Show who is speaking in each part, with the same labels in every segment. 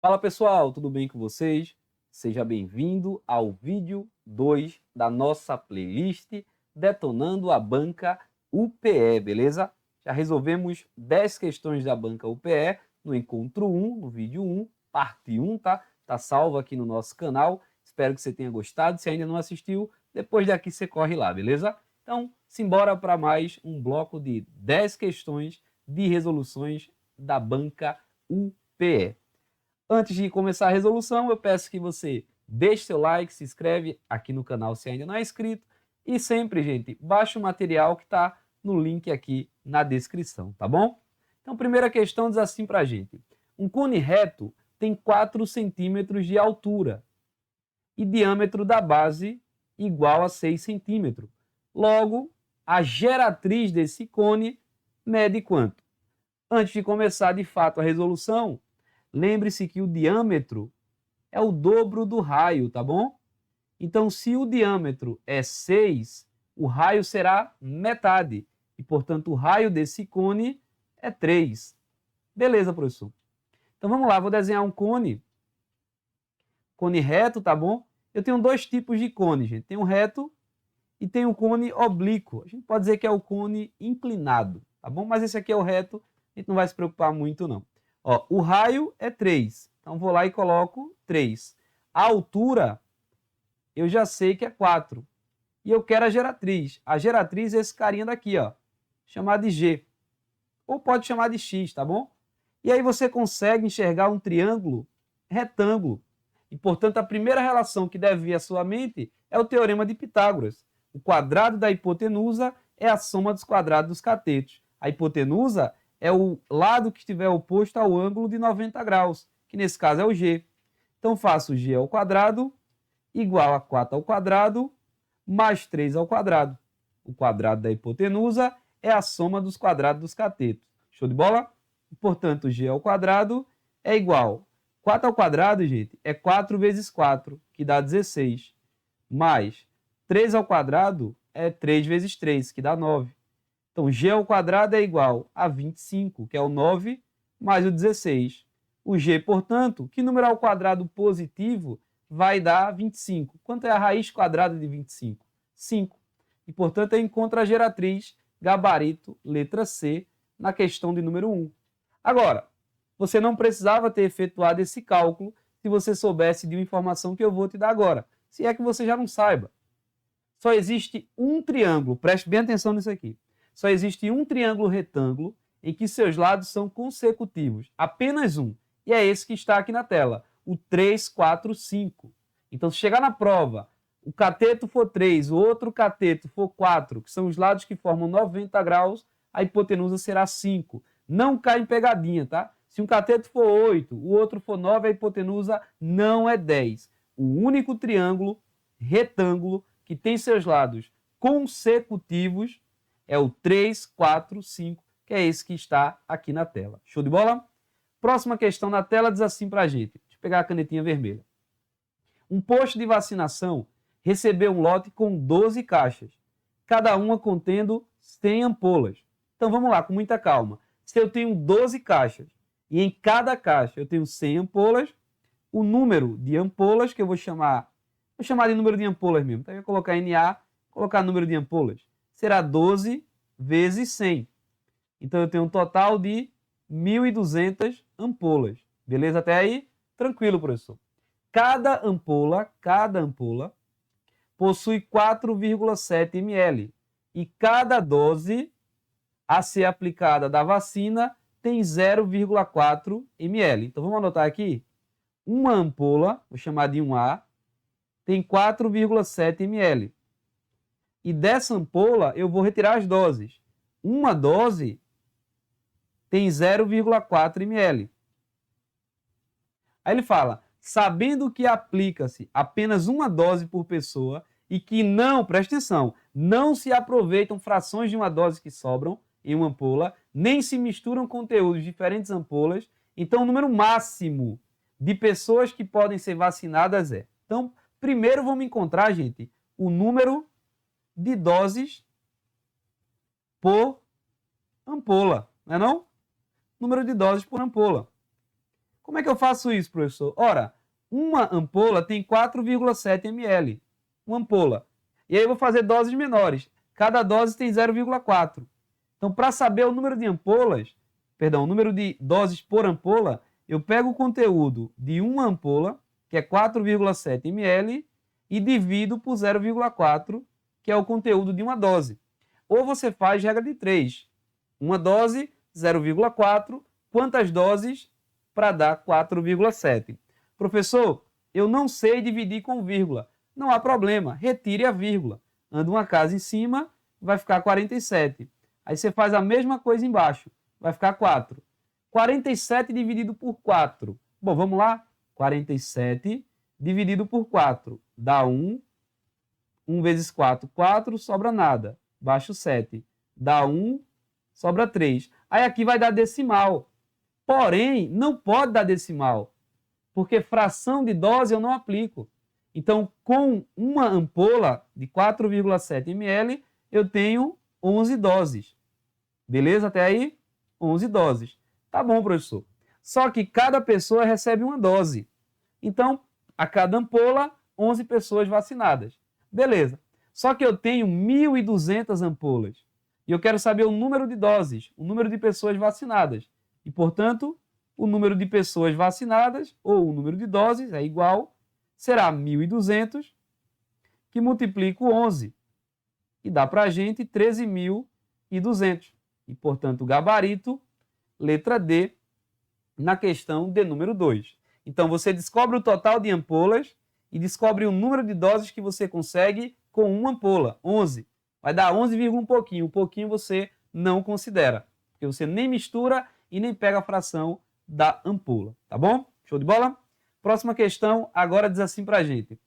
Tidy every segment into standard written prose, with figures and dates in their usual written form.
Speaker 1: Fala pessoal, tudo bem com vocês? Seja bem-vindo ao vídeo 2 da nossa playlist Detonando a Banca UPE, beleza? Já resolvemos 10 questões da banca UPE no encontro 1, no vídeo 1, parte 1, tá? Tá salvo aqui no nosso canal. Espero que você tenha gostado. Se ainda não assistiu, depois daqui você corre lá, beleza? Então, simbora para mais um bloco de 10 questões de resoluções da banca UPE. Antes de começar a resolução, eu peço que você deixe seu like, se inscreve aqui no canal se ainda não é inscrito e sempre, gente, baixe o material que está no link aqui na descrição, tá bom? Então, primeira questão diz assim para a gente. Um cone reto tem 4 centímetros de altura e diâmetro da base igual a 6 centímetros. Logo, a geratriz desse cone mede quanto? Antes de começar, de fato, a resolução, lembre-se que o diâmetro é o dobro do raio, tá bom? Então, se o diâmetro é 6, o raio será metade. E, portanto, o raio desse cone é 3. Beleza, professor. Então, vamos lá, vou desenhar um cone. Cone reto, tá bom? Eu tenho dois tipos de cone, gente. Tem um reto e tem um cone oblíquo. A gente pode dizer que é o cone inclinado, tá bom? Mas esse aqui é o reto, a gente não vai se preocupar muito, não. Ó, o raio é 3, então vou lá e coloco 3. A altura, eu já sei que é 4. E eu quero a geratriz. A geratriz é esse carinha daqui, ó, chamado de G. Ou pode chamar de X, tá bom? E aí você consegue enxergar um triângulo retângulo. E, portanto, a primeira relação que deve vir à sua mente é o teorema de Pitágoras. O quadrado da hipotenusa é a soma dos quadrados dos catetos. A hipotenusa é o lado que estiver oposto ao ângulo de 90 graus, que nesse caso é o G. Então, faço G ao quadrado igual a 4 ao quadrado mais 3 ao quadrado. O quadrado da hipotenusa é a soma dos quadrados dos catetos. Show de bola? Portanto, G ao quadrado é igual. 4 ao quadrado, gente, é 4 vezes 4, que dá 16. Mais 3 ao quadrado é 3 vezes 3, que dá 9. Então, G ao quadrado é igual a 25, que é o 9, mais o 16. O G, portanto, que número ao quadrado positivo vai dar 25? Quanto é a raiz quadrada de 25? 5. E, portanto, eu encontro a geratriz, gabarito, letra C, na questão de número 1. Agora, você não precisava ter efetuado esse cálculo se você soubesse de uma informação que eu vou te dar agora. Se é que você já não saiba. Só existe um triângulo, preste bem atenção nisso aqui. Só existe um triângulo retângulo em que seus lados são consecutivos. Apenas um. E é esse que está aqui na tela. O 3, 4, 5. Então, se chegar na prova, o cateto for 3, o outro cateto for 4, que são os lados que formam 90 graus, a hipotenusa será 5. Não cai em pegadinha, tá? Se um cateto for 8, o outro for 9, a hipotenusa não é 10. O único triângulo retângulo que tem seus lados consecutivos é o 3, 4, 5, que é esse que está aqui na tela. Show de bola? Próxima questão na tela diz assim para a gente. Deixa eu pegar a canetinha vermelha. Um posto de vacinação recebeu um lote com 12 caixas, cada uma contendo 100 ampolas. Então vamos lá, com muita calma. Se eu tenho 12 caixas e em cada caixa eu tenho 100 ampolas, o número de ampolas que eu vou chamar de número de ampolas mesmo. Então eu vou colocar NA, colocar número de ampolas. Será 12 vezes 100. Então eu tenho um total de 1.200 ampolas. Beleza até aí? Tranquilo, professor. Cada ampola possui 4,7 ml. E cada dose a ser aplicada da vacina tem 0,4 ml. Então vamos anotar aqui. Uma ampola, vou chamar de 1A, tem 4,7 ml. E dessa ampola eu vou retirar as doses. Uma dose tem 0,4 ml. Aí ele fala, sabendo que aplica-se apenas uma dose por pessoa e que não, presta atenção, não se aproveitam frações de uma dose que sobram em uma ampola, nem se misturam conteúdos de diferentes ampolas, então o número máximo de pessoas que podem ser vacinadas é. Então, primeiro vamos encontrar, gente, o número de doses por ampola, não é não? Número de doses por ampola. Como é que eu faço isso, professor? Ora, uma ampola tem 4,7 ml. Uma ampola. E aí eu vou fazer doses menores. Cada dose tem 0,4. Então, para saber o número de ampolas, perdão, o número de doses por ampola, eu pego o conteúdo de uma ampola, que é 4,7 ml, e divido por 0,4, que é o conteúdo de uma dose. Ou você faz regra de 3. Uma dose, 0,4. Quantas doses para dar 4,7? Professor, eu não sei dividir com vírgula. Não há problema, retire a vírgula. Anda uma casa em cima, vai ficar 47. Aí você faz a mesma coisa embaixo, vai ficar 4. 47 dividido por 4. Bom, vamos lá? 47 dividido por 4 dá 1. 1 vezes 4, 4, sobra nada. Baixo 7. Dá 1, sobra 3. Aí aqui vai dar decimal. Porém, não pode dar decimal, porque fração de dose eu não aplico. Então, com uma ampola de 4,7 ml, eu tenho 11 doses. Beleza até aí? 11 doses. Tá bom, professor. Só que cada pessoa recebe uma dose. Então, a cada ampola, 11 pessoas vacinadas. Beleza. Só que eu tenho 1.200 ampolas. E eu quero saber o número de doses, o número de pessoas vacinadas. E, portanto, o número de pessoas vacinadas, ou o número de doses, é igual, será 1.200, que multiplico 11. E dá para a gente 13.200. E, portanto, o gabarito, letra D, na questão de número 2. Então, você descobre o total de ampolas e descobre o número de doses que você consegue com uma ampola, 11. Vai dar 11, um pouquinho. Um pouquinho você não considera, porque você nem mistura e nem pega a fração da ampola, tá bom? Show de bola? Próxima questão, agora diz assim pra gente.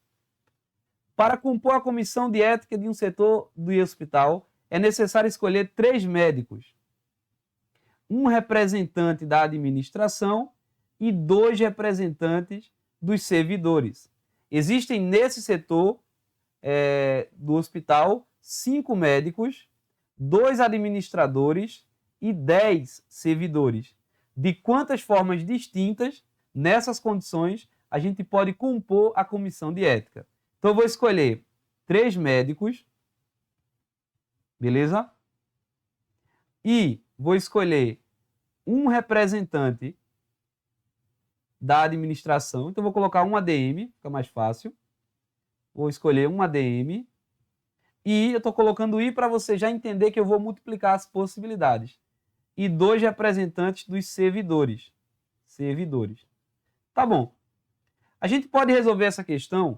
Speaker 1: Para compor a comissão de ética de um setor do hospital, é necessário escolher 3 médicos, um representante da administração e 2 representantes dos servidores. Existem nesse setor do hospital 5 médicos, 2 administradores e 10 servidores. De quantas formas distintas, nessas condições, a gente pode compor a comissão de ética? Então, eu vou escolher 3 médicos, beleza? E vou escolher um representante da administração. Então, eu vou colocar um ADM, fica mais fácil. Vou escolher um ADM. E eu estou colocando I para você já entender que eu vou multiplicar as possibilidades. E 2 representantes dos servidores. Tá bom. A gente pode resolver essa questão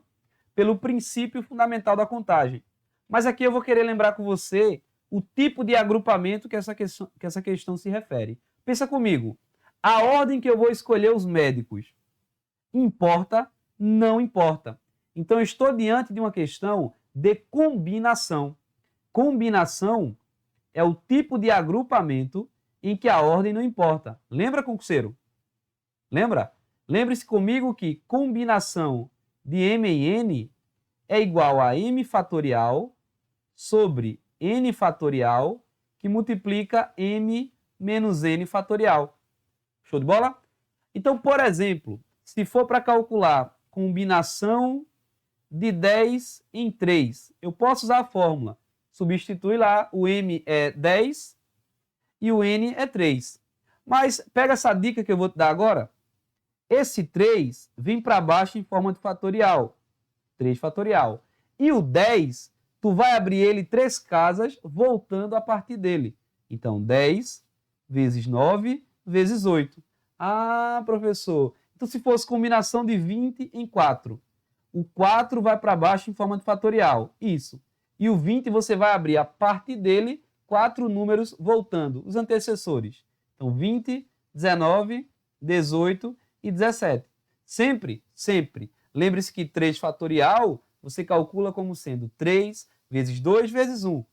Speaker 1: pelo princípio fundamental da contagem. Mas aqui eu vou querer lembrar com você o tipo de agrupamento que essa questão se refere. Pensa comigo. A ordem que eu vou escolher os médicos importa? Não importa. Então, eu estou diante de uma questão de combinação. Combinação é o tipo de agrupamento em que a ordem não importa. Lembra, concurseiro? Lembra? Lembre-se comigo que combinação de m em n é igual a m fatorial sobre n fatorial que multiplica m menos n fatorial. Show de bola? Então, por exemplo, se for para calcular combinação de 10 em 3, eu posso usar a fórmula. Substitui lá, o m é 10 e o n é 3. Mas pega essa dica que eu vou te dar agora. Esse 3 vem para baixo em forma de fatorial. 3 fatorial. E o 10, tu vai abrir ele 3 casas voltando a partir dele. Então, 10 vezes 9 vezes 8. Ah, professor, então se fosse combinação de 20 em 4, o 4 vai para baixo em forma de fatorial. Isso. E o 20 você vai abrir a partir dele 4 números voltando, os antecessores. Então, 20, 19, 18 e 17. Sempre. Lembre-se que 3 fatorial você calcula como sendo 3 vezes 2 vezes 1.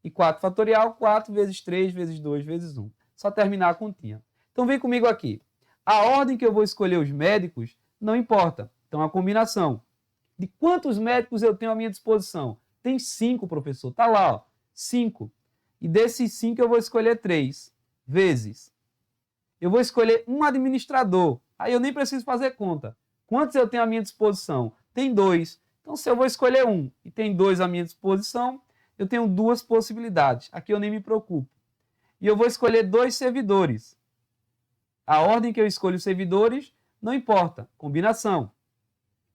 Speaker 1: E 4 fatorial, 4 vezes 3 vezes 2 vezes 1. Só terminar a continha. Então, vem comigo aqui. A ordem que eu vou escolher os médicos não importa. Então, a combinação. De quantos médicos eu tenho à minha disposição? Tem 5, professor. Está lá, ó, 5. E desses 5 eu vou escolher 3 vezes. Eu vou escolher um administrador. Aí eu nem preciso fazer conta. Quantos eu tenho à minha disposição? Tem 2. Então, se eu vou escolher um e tem 2 à minha disposição, eu tenho 2 possibilidades. Aqui eu nem me preocupo. E eu vou escolher 2 servidores. A ordem que eu escolho os servidores não importa. Combinação.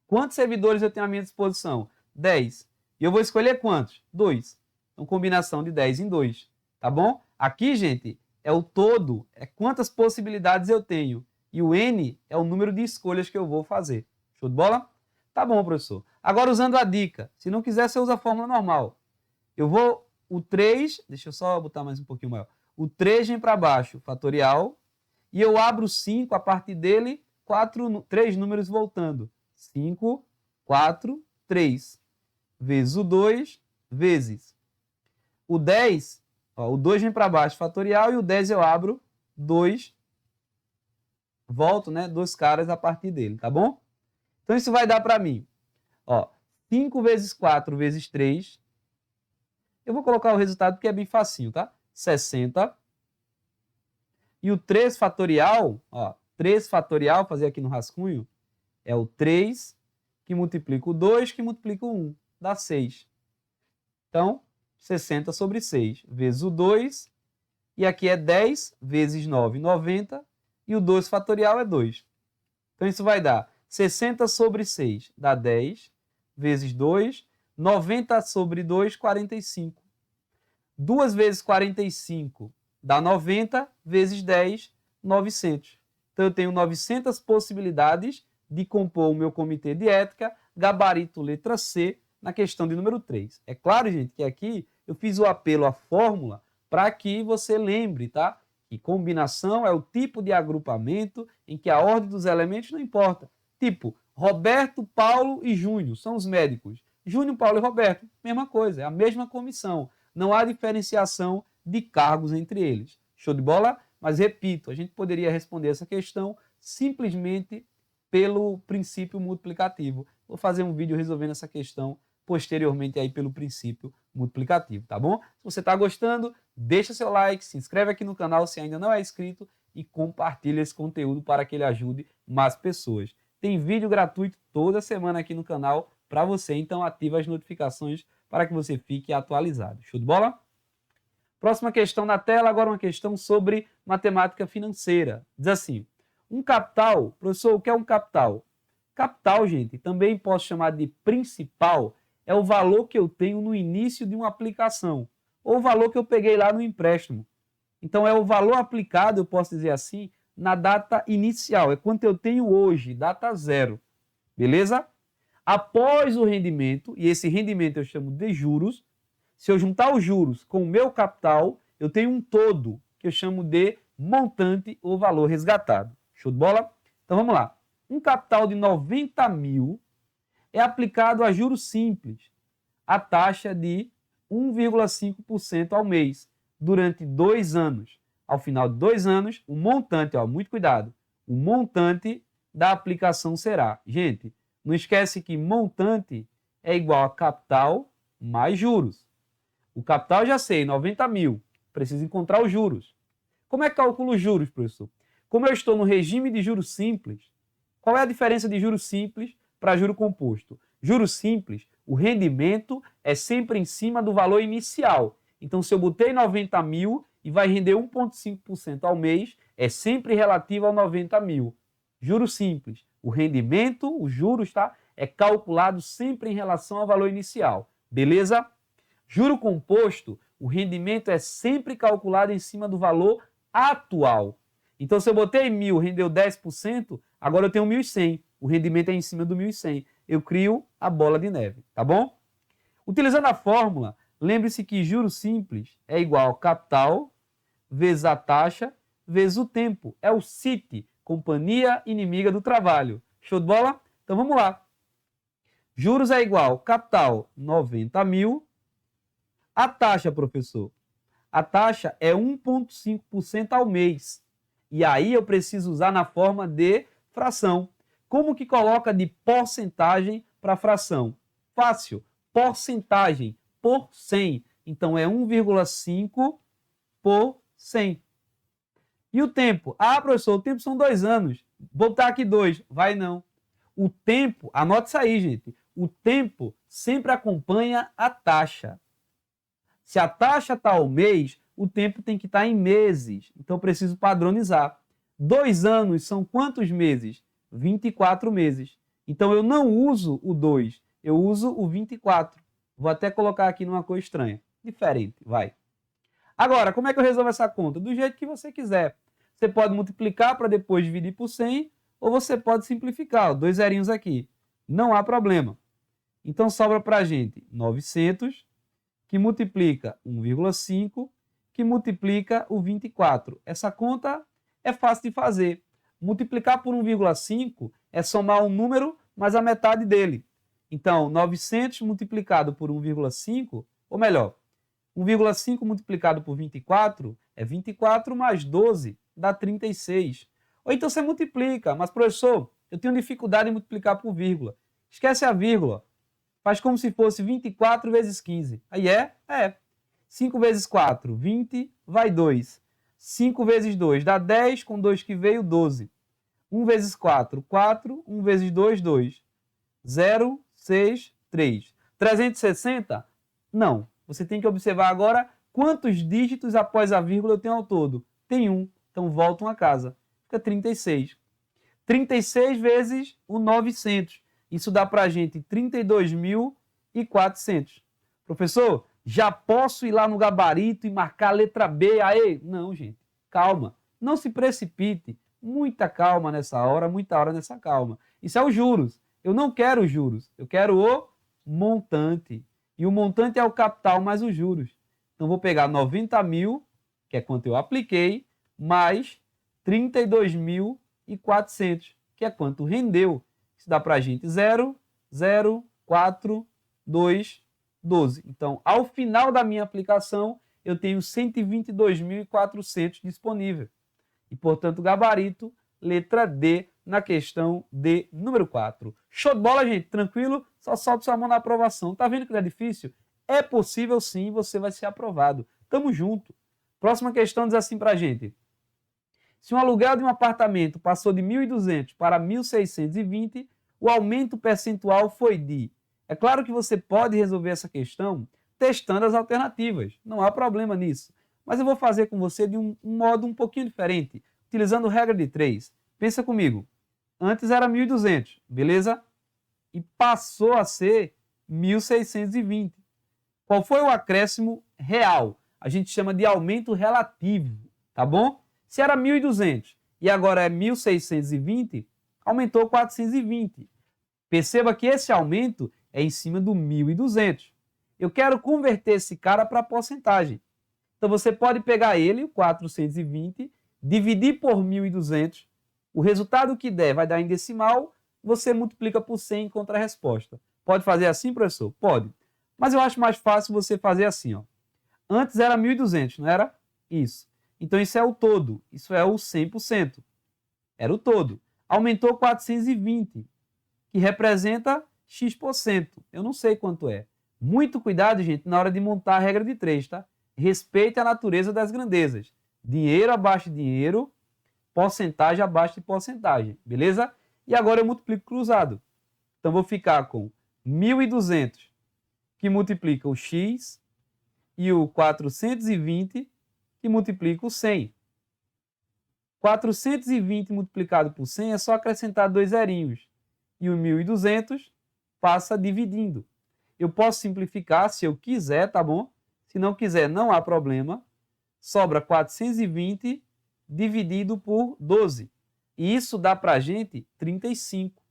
Speaker 1: Quantos servidores eu tenho à minha disposição? 10. E eu vou escolher quantos? 2. Então, combinação de 10 em 2. Tá bom? Aqui, gente, é o todo, é quantas possibilidades eu tenho. E o N é o número de escolhas que eu vou fazer. Show de bola? Tá bom, professor. Agora, usando a dica. Se não quiser, você usa a fórmula normal. Eu vou, o 3, deixa eu só botar mais um pouquinho maior. O 3 vem para baixo, fatorial. E eu abro 5, a partir dele, 3 números voltando. 5, 4, 3. Vezes o 2, vezes. O 10, ó, o 2 vem para baixo, fatorial, e o 10 eu abro 2, volto, né, 2 caras a partir dele, tá bom? Então isso vai dar para mim, ó, 5 vezes 4 vezes 3, eu vou colocar o resultado porque é bem facinho, tá? 60. E o 3 fatorial, ó, 3 fatorial, fazer aqui no rascunho, é o 3 que multiplica o 2 que multiplica o 1, dá 6. Então, 60 sobre 6 vezes o 2, e aqui é 10 vezes 9, 90, e o 2 fatorial é 2. Então, isso vai dar 60 sobre 6, dá 10, vezes 2, 90 sobre 2, 45. 2 vezes 45 dá 90, vezes 10, 900. Então, eu tenho 900 possibilidades de compor o meu comitê de ética, gabarito letra C, na questão de número 3. É claro, gente, que aqui eu fiz o apelo à fórmula para que você lembre, tá? Que combinação é o tipo de agrupamento em que a ordem dos elementos não importa. Tipo, Roberto, Paulo e Júnior são os médicos. Júnior, Paulo e Roberto, mesma coisa, é a mesma comissão. Não há diferenciação de cargos entre eles. Show de bola? Mas repito, a gente poderia responder essa questão simplesmente pelo princípio multiplicativo. Vou fazer um vídeo resolvendo essa questão posteriormente aí pelo princípio multiplicativo, tá bom? Se você está gostando, deixa seu like, se inscreve aqui no canal se ainda não é inscrito e compartilha esse conteúdo para que ele ajude mais pessoas. Tem vídeo gratuito toda semana aqui no canal para você, então ativa as notificações para que você fique atualizado. Show de bola? Próxima questão na tela, agora uma questão sobre matemática financeira. Diz assim, um capital, professor, o que é um capital? Capital, gente, também posso chamar de principal, é o valor que eu tenho no início de uma aplicação, ou o valor que eu peguei lá no empréstimo. Então, é o valor aplicado, eu posso dizer assim, na data inicial, é quanto eu tenho hoje, data zero, beleza? Após o rendimento, e esse rendimento eu chamo de juros, se eu juntar os juros com o meu capital, eu tenho um todo, que eu chamo de montante ou valor resgatado. Show de bola? Então, vamos lá. Um capital de 90 mil é aplicado a juros simples, a taxa de 1,5% ao mês, durante 2 anos. Ao final de 2 anos, o montante, ó, muito cuidado, o montante da aplicação será, gente, não esquece que montante é igual a capital mais juros. O capital eu já sei, 90 mil, preciso encontrar os juros. Como é que calculo os juros, professor? Como eu estou no regime de juros simples, qual é a diferença de juros simples para juro composto? Juros simples, o rendimento é sempre em cima do valor inicial. Então, se eu botei 90 mil e vai render 1,5% ao mês, é sempre relativo ao 90 mil. Juros simples, o rendimento, os juros, tá? É calculado sempre em relação ao valor inicial. Beleza? Juro composto, o rendimento é sempre calculado em cima do valor atual. Então, se eu botei 1.000, rendeu 10%, agora eu tenho 1.100. O rendimento é em cima do 1.100. Eu crio a bola de neve, tá bom? Utilizando a fórmula, lembre-se que juros simples é igual a capital vezes a taxa vezes o tempo. É o CIT, Companhia Inimiga do Trabalho. Show de bola? Então, vamos lá. Juros é igual a capital 90 mil. A taxa, professor? A taxa é 1,5% ao mês. E aí eu preciso usar na forma de fração. Como que coloca de porcentagem para fração? Fácil. Porcentagem por 100. Então, é 1,5 por 100. E o tempo? Ah, professor, o tempo são 2 anos. botar aqui 2. Vai não. O tempo, anote isso aí, gente. O tempo sempre acompanha a taxa. Se a taxa está ao mês, o tempo tem que estar em meses. Então, eu preciso padronizar. 2 anos são quantos meses? 24 meses. Então, eu não uso o 2, eu uso o 24. Vou até colocar aqui numa cor estranha. Diferente, vai. Agora, como é que eu resolvo essa conta? Do jeito que você quiser. Você pode multiplicar para depois dividir por 100, ou você pode simplificar, 2 zerinhos aqui. Não há problema. Então, sobra para a gente 900, que multiplica 1,5, que multiplica o 24. Essa conta é fácil de fazer. Multiplicar por 1,5 é somar um número mais a metade dele. Então, 900 multiplicado por 1,5, ou melhor, 1,5 multiplicado por 24 é 24 mais 12, dá 36. Ou então você multiplica, mas professor, eu tenho dificuldade em multiplicar por vírgula. Esquece a vírgula. Faz como se fosse 24 vezes 15. Aí é? É. 5 vezes 4, 20, vai 2. 5 vezes 2 dá 10, com 2 que veio, 12. 1 vezes 4, 4. 1 vezes 2, 2. 0, 6, 3. 360? Não. Você tem que observar agora quantos dígitos após a vírgula eu tenho ao todo. Tem 1. Então, volta uma casa. Fica 36. 36 vezes o 900. Isso dá para a gente 32.400. Professor, já posso ir lá no gabarito e marcar a letra B? Aí? Não, gente. Calma. Não se precipite. Muita calma nessa hora, muita hora nessa calma. Isso é os juros. Eu não quero os juros. Eu quero o montante. E o montante é o capital mais os juros. Então, vou pegar 90 mil, que é quanto eu apliquei, mais 32.400, que é quanto rendeu. Isso dá para a gente 0, 0, 4, 2, 12. Então, ao final da minha aplicação, eu tenho 122.400 disponível. E, portanto, gabarito, letra D, na questão D, número 4. Show de bola, gente? Tranquilo? Só sobe sua mão na aprovação. Tá vendo que não é difícil? É possível sim, você vai ser aprovado. Tamo junto. Próxima questão diz assim pra gente. Se um aluguel de um apartamento passou de 1.200 para 1.620, o aumento percentual foi de... É claro que você pode resolver essa questão testando as alternativas. Não há problema nisso. Mas eu vou fazer com você de um modo um pouquinho diferente, utilizando regra de 3. Pensa comigo. Antes era 1.200, beleza? E passou a ser 1.620. Qual foi o acréscimo real? A gente chama de aumento relativo, tá bom? Se era 1.200 e agora é 1.620, aumentou 420. Perceba que esse aumento é em cima do 1.200. Eu quero converter esse cara para porcentagem. Então você pode pegar ele, o 420, dividir por 1.200. O resultado que der vai dar em decimal, você multiplica por 100 e encontra a resposta. Pode fazer assim, professor? Pode. Mas eu acho mais fácil você fazer assim, ó. Antes era 1.200, não era? Isso. Então isso é o todo, isso é o 100%. Era o todo. Aumentou 420, que representa X%. Eu não sei quanto é. Muito cuidado, gente, na hora de montar a regra de 3, tá? Respeite a natureza das grandezas. Dinheiro abaixo de dinheiro, porcentagem abaixo de porcentagem, beleza? E agora eu multiplico cruzado. Então vou ficar com 1.200, que multiplica o X, e o 420, que multiplica o 100. 420 multiplicado por 100 é só acrescentar 2 zerinhos. E o 1.200 passa dividindo. Eu posso simplificar se eu quiser, tá bom? Se não quiser, não há problema. Sobra 420 dividido por 12. E isso dá para a gente 35.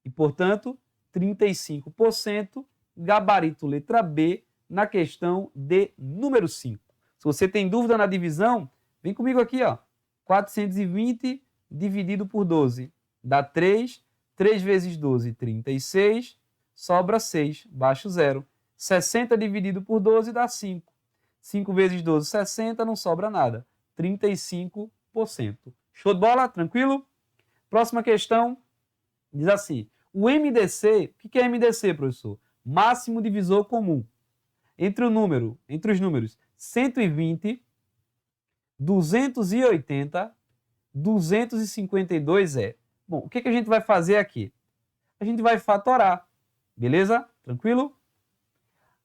Speaker 1: E, portanto, 35%, gabarito letra B, na questão de número 5. Se você tem dúvida na divisão, vem comigo aqui, ó. 420 dividido por 12 dá 3. 3 vezes 12, 36. Sobra 6, baixo 0. 60 dividido por 12 dá 5. 5 vezes 12, 60, não sobra nada. 35%. Show de bola? Tranquilo? Próxima questão diz assim. O MDC, o que é MDC, professor? Máximo divisor comum. Entre os números 120, 280, 252 é? Bom, o que a gente vai fazer aqui? A gente vai fatorar, beleza? Tranquilo?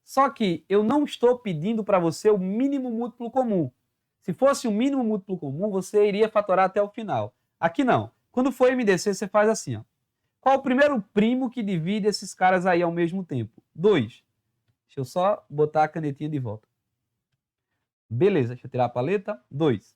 Speaker 1: Só que eu não estou pedindo para você o mínimo múltiplo comum. Se fosse o mínimo múltiplo comum, você iria fatorar até o final. Aqui não. Quando for MDC, você faz assim, ó. Qual o primeiro primo que divide esses caras aí ao mesmo tempo? 2. Deixa eu só botar a canetinha de volta. Beleza, deixa eu tirar a paleta. 2.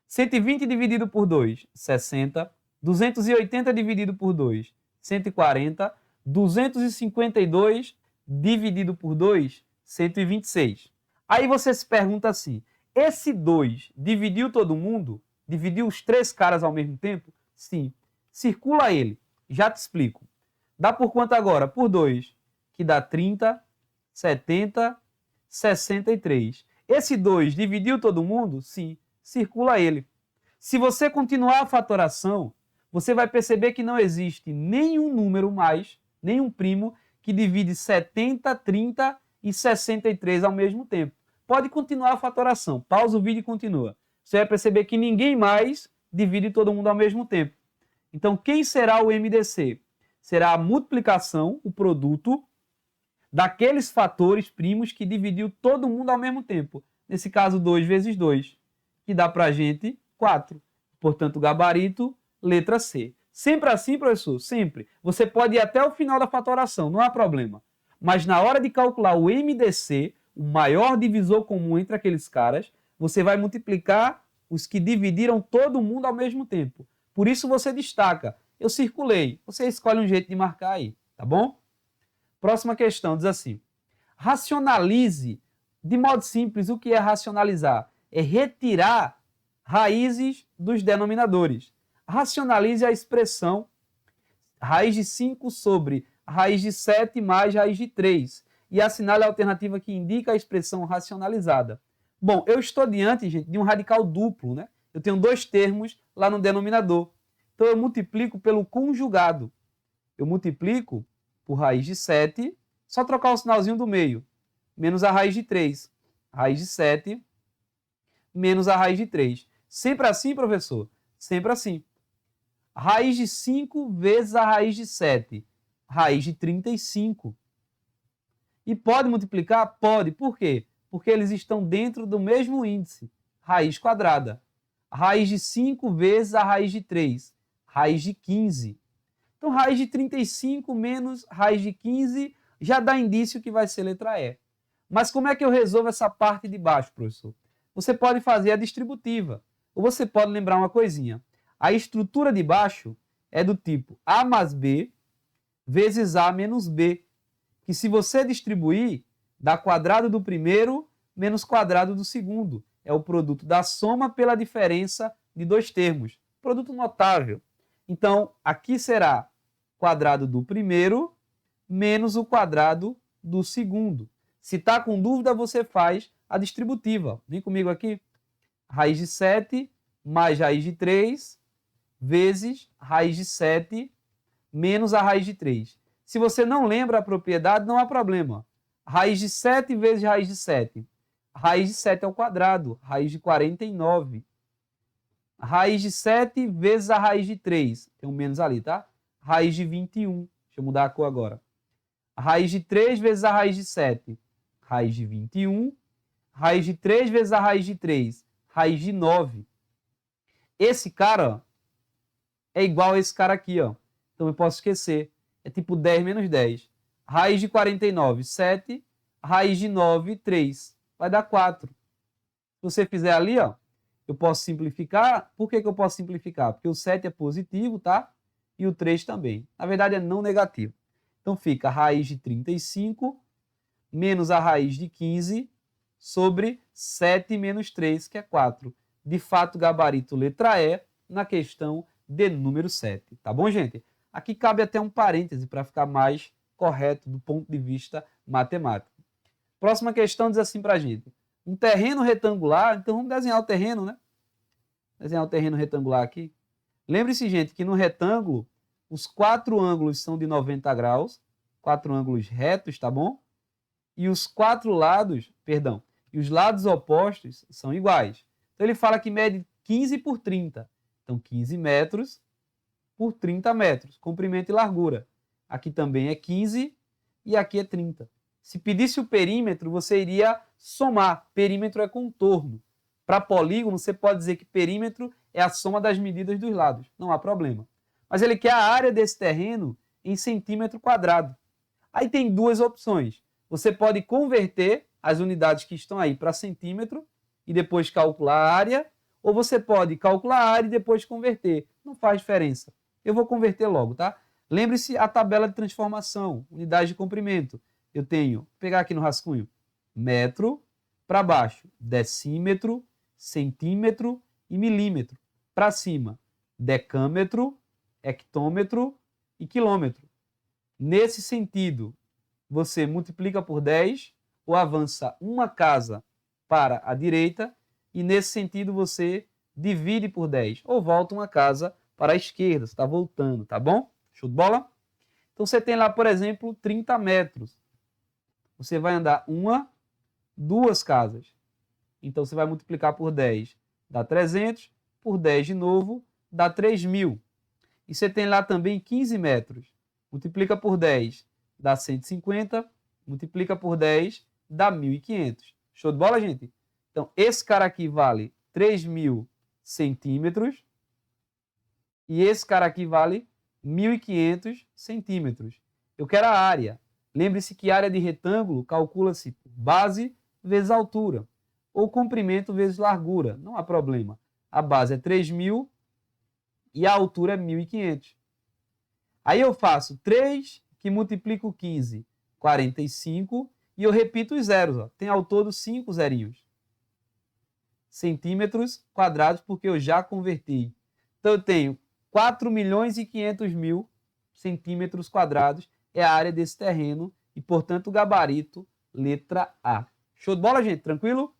Speaker 1: 120 dividido por 2, 60. 280 dividido por 2, 140. 252 dividido por 2, 126. Aí você se pergunta assim, esse 2 dividiu todo mundo? Dividiu os 3 caras ao mesmo tempo? Sim. Circula ele. Já te explico. Dá por quanto agora? Por 2, que dá 30, 70, 63. Esse 2 dividiu todo mundo? Sim. Circula ele. Se você continuar a fatoração, você vai perceber que não existe nenhum número mais, nenhum primo, que divide 70, 30 e 63 ao mesmo tempo. Pode continuar a fatoração. Pausa o vídeo e continua. Você vai perceber que ninguém mais divide todo mundo ao mesmo tempo. Então, quem será o MDC? Será a multiplicação, o produto, daqueles fatores primos que dividiu todo mundo ao mesmo tempo. Nesse caso, 2 vezes 2, que dá para a gente 4. Portanto, gabarito, letra C. Sempre assim, professor? Sempre. Você pode ir até o final da fatoração, não há problema. Mas na hora de calcular o MDC, o maior divisor comum entre aqueles caras, você vai multiplicar os que dividiram todo mundo ao mesmo tempo. Por isso você destaca. Eu circulei. Você escolhe um jeito de marcar aí, tá bom? Próxima questão diz assim. Racionalize, de modo simples, o que é racionalizar? É retirar raízes dos denominadores. Racionalize a expressão raiz de 5 sobre raiz de 7 mais raiz de 3 e assinale a alternativa que indica a expressão racionalizada. Bom, eu estou diante, gente, de um radical duplo, né? Eu tenho 2 termos lá no denominador. Então eu multiplico pelo conjugado. Eu multiplico por raiz de 7, só trocar o sinalzinho do meio, menos a raiz de 3. Raiz de 7 menos a raiz de 3. Sempre assim, professor? Sempre assim. Raiz de 5 vezes a raiz de 7. Raiz de 35. E pode multiplicar? Pode. Por quê? Porque eles estão dentro do mesmo índice. Raiz quadrada. Raiz de 5 vezes a raiz de 3. Raiz de 15. Então, raiz de 35 menos raiz de 15 já dá indício que vai ser letra E. Mas como é que eu resolvo essa parte de baixo, professor? Você pode fazer a distributiva. Ou você pode lembrar uma coisinha. A estrutura de baixo é do tipo A mais B vezes A menos B. Que se você distribuir, dá quadrado do primeiro menos quadrado do segundo. É o produto da soma pela diferença de 2 termos. Produto notável. Então, aqui será quadrado do primeiro menos o quadrado do segundo. Se está com dúvida, você faz a distributiva. Vem comigo aqui. Raiz de 7 mais raiz de 3 vezes raiz de 7 menos a raiz de 3. Se você não lembra a propriedade, não há problema. Raiz de 7 vezes raiz de 7. Raiz de 7 ao quadrado, raiz de 49. Raiz de 7 vezes a raiz de 3. Tem um menos ali, tá? Raiz de 21. Deixa eu mudar a cor agora. Raiz de 3 vezes a raiz de 7. Raiz de 21. Raiz de 3 vezes a raiz de 3. Raiz de 9. Esse cara ó, é igual a esse cara aqui, ó. Então eu posso esquecer. É tipo 10 menos 10. Raiz de 49, 7. Raiz de 9, 3. Vai dar 4. Se você fizer ali, ó, eu posso simplificar. Por que eu posso simplificar? Porque o 7 é positivo, tá? E o 3 também. Na verdade, é não negativo. Então fica a raiz de 35 menos a raiz de 15 sobre 7 menos 3, que é 4. De fato, gabarito letra E na questão de número 7. Tá bom, gente? Aqui cabe até um parêntese para ficar mais correto do ponto de vista matemático. Próxima questão diz assim para a gente. Um terreno retangular, então vamos desenhar o terreno, né? Desenhar o terreno retangular aqui. Lembre-se, gente, que no retângulo, os 4 ângulos são de 90 graus, 4 ângulos retos, tá bom? E os 4 lados, perdão, e os lados opostos são iguais. Então ele fala que mede 15 por 30. Então, 15 metros por 30 metros, comprimento e largura. Aqui também é 15 e aqui é 30. Se pedisse o perímetro, você iria somar. Perímetro é contorno. Para polígono, você pode dizer que perímetro é a soma das medidas dos lados. Não há problema. Mas ele quer a área desse terreno em centímetro quadrado. Aí tem duas opções. Você pode converter as unidades que estão aí para centímetro e depois calcular a área, ou você pode calcular a área e depois converter. Não faz diferença. Eu vou converter logo, tá? Lembre-se a tabela de transformação, unidade de comprimento. Eu tenho, vou pegar aqui no rascunho, metro, para baixo, decímetro, centímetro e milímetro. Para cima, decâmetro, hectômetro e quilômetro. Nesse sentido, você multiplica por 10 ou avança uma casa para a direita e nesse sentido você divide por 10 ou volta uma casa para a esquerda, você está voltando, tá bom? Show de bola? Então você tem lá, por exemplo, 30 metros. Você vai andar uma, duas casas. Então você vai multiplicar por 10, dá 300, por 10 de novo, dá 3.000. E você tem lá também 15 metros. Multiplica por 10, dá 150. Multiplica por 10, dá 1.500. Show de bola, gente? Então, esse cara aqui vale 3.000 centímetros. E esse cara aqui vale 1.500 centímetros. Eu quero a área. Lembre-se que a área de retângulo calcula-se por base vezes altura. Ou comprimento vezes largura. Não há problema. A base é 3.000 e a altura é 1.500. Aí eu faço 3 que multiplico 15, 45, e eu repito os zeros. Ó. Tem ao todo 5 zerinhos. Centímetros quadrados, porque eu já converti. Então eu tenho 4.500.000 centímetros quadrados é a área desse terreno e, portanto, o gabarito, letra A. Show de bola, gente? Tranquilo?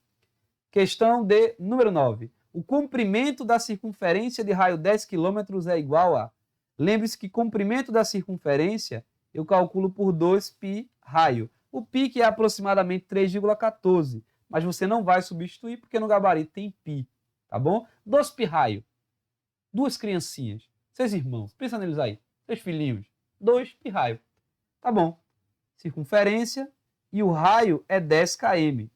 Speaker 1: Questão de número 9. O comprimento da circunferência de raio 10 km é igual a... Lembre-se que comprimento da circunferência eu calculo por 2π raio. O π que é aproximadamente 3,14, mas você não vai substituir porque no gabarito tem π, tá bom? 2π raio. Duas criancinhas, 6 irmãos, pensa neles aí, 3 filhinhos, 2π raio. Tá bom. Circunferência e o raio é 10 km.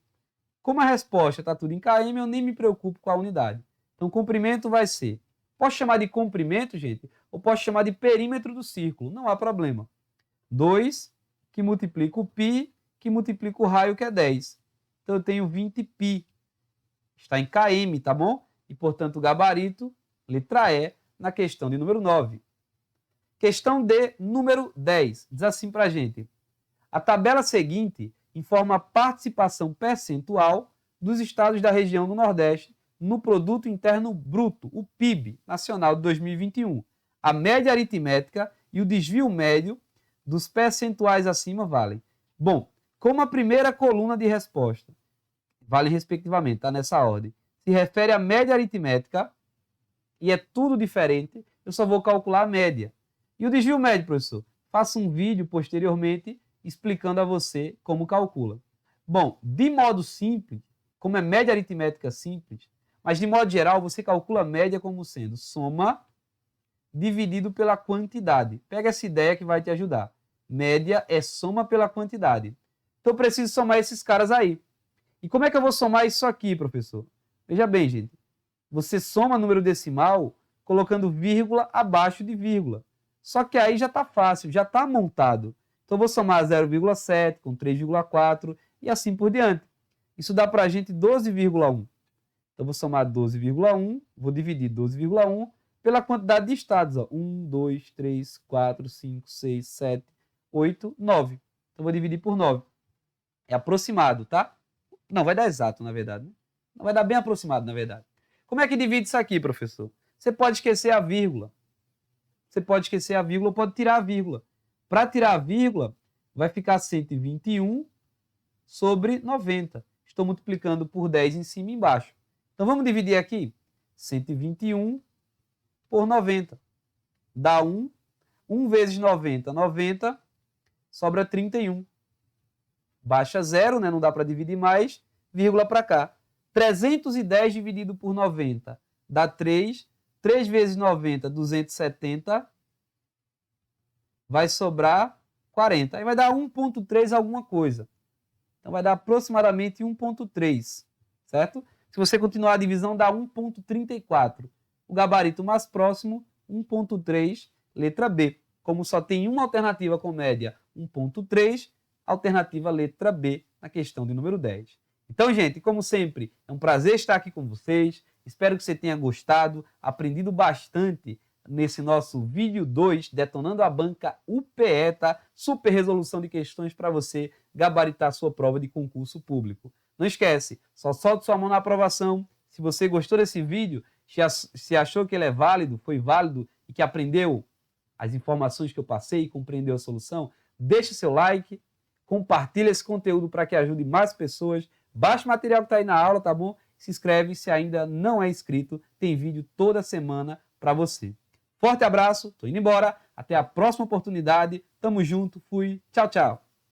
Speaker 1: Como a resposta está tudo em km, eu nem me preocupo com a unidade. Então, o comprimento vai ser... Posso chamar de comprimento, gente? Ou posso chamar de perímetro do círculo? Não há problema. 2 que multiplica o π, que multiplica o raio, que é 10. Então, eu tenho 20π. Está em km, tá bom? E, portanto, o gabarito, letra E, na questão de número 9. Questão de número 10. Diz assim para a gente. A tabela seguinte informa a participação percentual dos estados da região do Nordeste no Produto Interno Bruto, o PIB, nacional de 2021. A média aritmética e o desvio médio dos percentuais acima valem. Bom, como a primeira coluna de resposta vale respectivamente, está nessa ordem, se refere à média aritmética e é tudo diferente, eu só vou calcular a média. E o desvio médio, professor? Faça um vídeo posteriormente explicando a você como calcula. Bom, de modo simples, como é média aritmética simples, mas de modo geral você calcula a média como sendo soma dividido pela quantidade. Pega essa ideia que vai te ajudar. Média é soma pela quantidade. Então eu preciso somar esses caras aí. E como é que eu vou somar isso aqui, professor? Veja bem, gente. Você soma número decimal colocando vírgula abaixo de vírgula. Só que aí já está fácil, já está montado. Então, eu vou somar 0,7 com 3,4 e assim por diante. Isso dá para a gente 12,1. Então, eu vou somar 12,1, vou dividir 12,1 pela quantidade de estados. Ó. 1, 2, 3, 4, 5, 6, 7, 8, 9. Então, eu vou dividir por 9. É aproximado, tá? Não, vai dar exato, na verdade. Né? Não, vai dar bem aproximado, na verdade. Como é que divide isso aqui, professor? Você pode esquecer a vírgula. Você pode esquecer a vírgula ou pode tirar a vírgula. Para tirar a vírgula, vai ficar 121 sobre 90. Estou multiplicando por 10 em cima e embaixo. Então, vamos dividir aqui. 121 por 90. Dá 1. 1 vezes 90, 90. Sobra 31. Baixa 0, né? Não dá para dividir mais. Vírgula para cá. 310 dividido por 90 dá 3. 3 vezes 90, 270. Vai sobrar 40. Aí vai dar 1,3 alguma coisa. Então vai dar aproximadamente 1,3, certo? Se você continuar a divisão, dá 1,34. O gabarito mais próximo, 1,3, letra B. Como só tem uma alternativa com média 1,3, alternativa letra B na questão de número 10. Então, gente, como sempre, é um prazer estar aqui com vocês. Espero que você tenha gostado, aprendido bastante nesse nosso vídeo 2, detonando a banca UPE, tá? Super resolução de questões para você gabaritar sua prova de concurso público. Não esquece, só solte sua mão na aprovação. Se você gostou desse vídeo, se achou que ele é válido, foi válido e que aprendeu as informações que eu passei e compreendeu a solução, deixe seu like, compartilhe esse conteúdo para que ajude mais pessoas. Baixe o material que está aí na aula, tá bom? Se inscreve se ainda não é inscrito, tem vídeo toda semana para você. Forte abraço, tô indo embora, até a próxima oportunidade, tamo junto, fui, tchau, tchau.